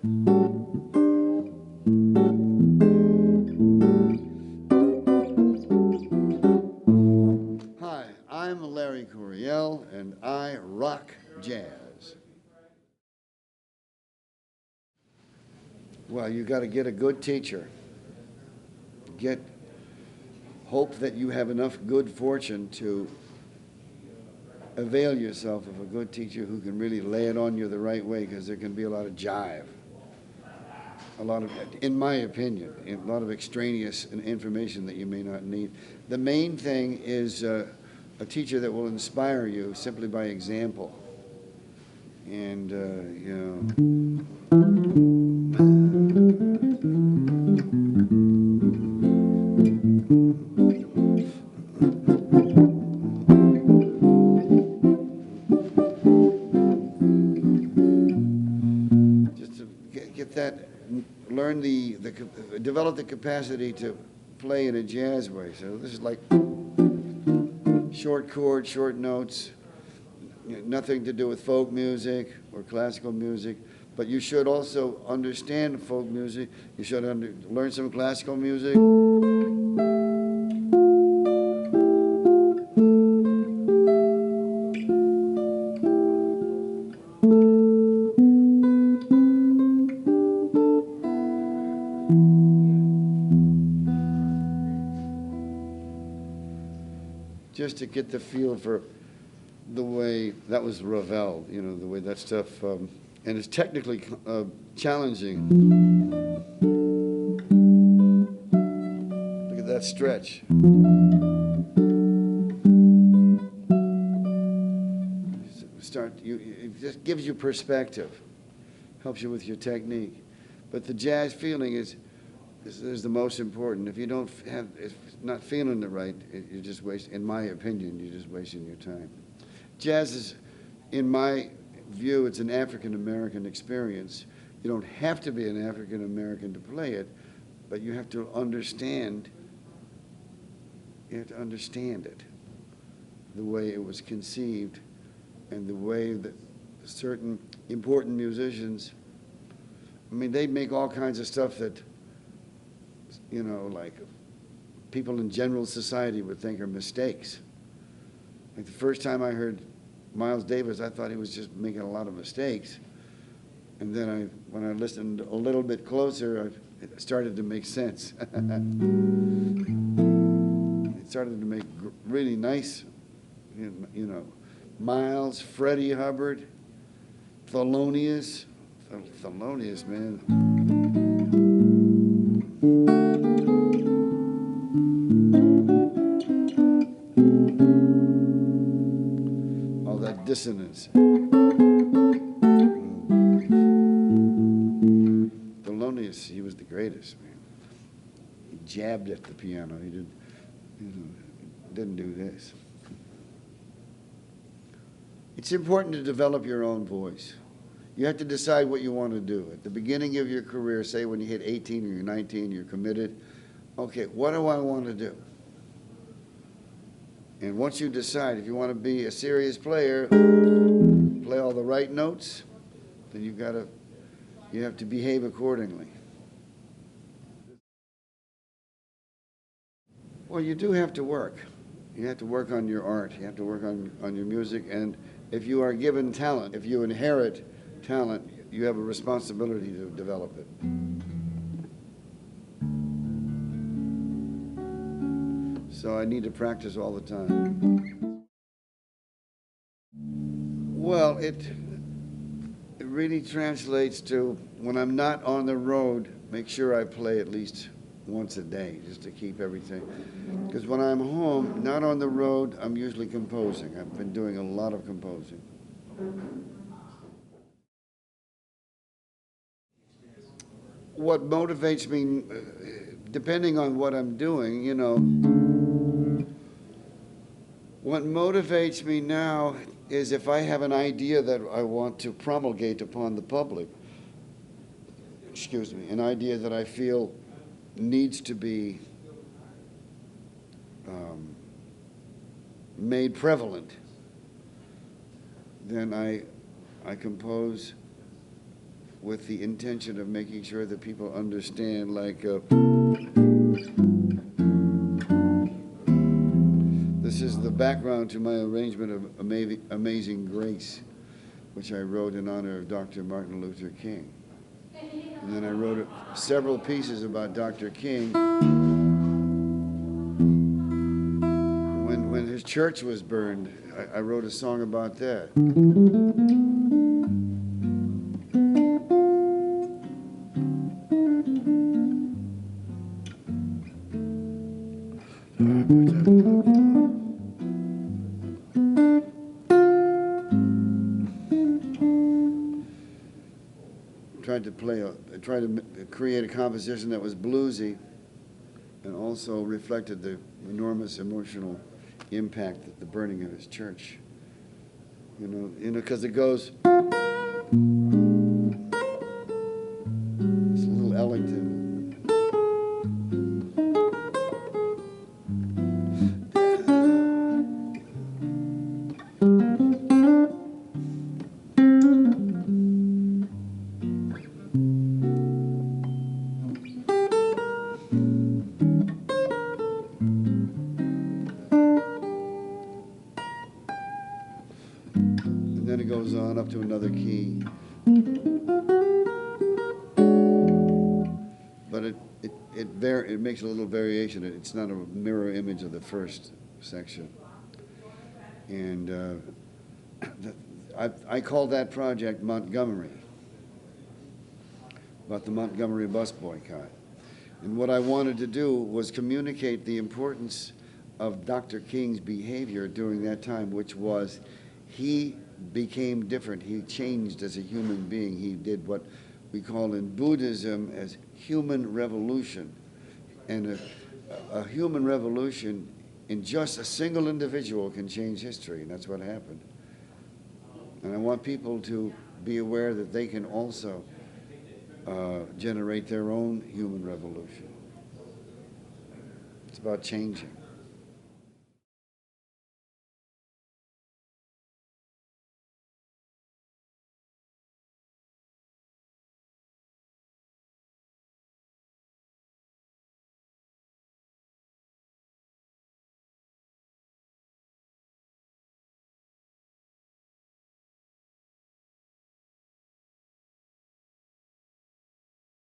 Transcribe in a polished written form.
Hi, I'm Larry Coryell, and I rock jazz. Well, you got to get a good teacher. Hope that you have enough good fortune to avail yourself of a good teacher who can really lay it on you the right way, because there can be a lot of jive, in my opinion, a lot of extraneous information that you may not need. The main thing is a teacher that will inspire you simply by example. And, just to get that, develop the capacity to play in a jazz way. So this is like short chords, short notes, nothing to do with folk music or classical music, but you should also understand folk music. You should learn some classical music. Just to get the feel for the way that was Ravel, the way that stuff, and it's technically challenging. Look at that stretch. It just gives you perspective, helps you with your technique. But the jazz feeling is the most important. If not feeling it right, you're just wasting, in my opinion, you're just wasting your time. Jazz is, in my view, it's an African-American experience. You don't have to be an African-American to play it, but you have to understand it, the way it was conceived, and the way that certain important musicians, they make all kinds of stuff that, like people in general society would think are mistakes. Like the first time I heard Miles Davis, I thought he was just making a lot of mistakes. And then when I listened a little bit closer, it started to make sense. It started to make really nice, Miles, Freddie Hubbard, Thelonious, man. All that dissonance. Thelonious, he was the greatest, man. He jabbed at the piano. He didn't do this. It's important to develop your own voice. You have to decide what you want to do. At the beginning of your career, say when you hit 18 or you're 19, you're committed. Okay, what do I want to do? And once you decide, if you want to be a serious player, play all the right notes, then you have to behave accordingly. Well, you do have to work. You have to work on your art. You have to work on your music. And if you are given talent, if you inherit talent, you have a responsibility to develop it. So I need to practice all the time. Well, it really translates to, when I'm not on the road, make sure I play at least once a day, just to keep everything. Because when I'm home, not on the road, I'm usually composing. I've been doing a lot of composing. What motivates me, depending on what I'm doing, what motivates me now is if I have an idea that I want to promulgate upon the public, an idea that I feel needs to be made prevalent, then I compose with the intention of making sure that people understand, like, this is the background to my arrangement of Amazing Grace, which I wrote in honor of Dr. Martin Luther King. And then I wrote several pieces about Dr. King. When his church was burned, I wrote a song about that. Tried to create a composition that was bluesy and also reflected the enormous emotional impact that the burning of his church, because it goes, it's a little Ellington. Then it goes on up to another key. But it makes a little variation. It's not a mirror image of the first section. And I called that project Montgomery, about the Montgomery bus boycott. And what I wanted to do was communicate the importance of Dr. King's behavior during that time, which was he became different. He changed as a human being. He did what we call in Buddhism as human revolution. And a human revolution in just a single individual can change history, and that's what happened. And I want people to be aware that they can also generate their own human revolution. It's about changing.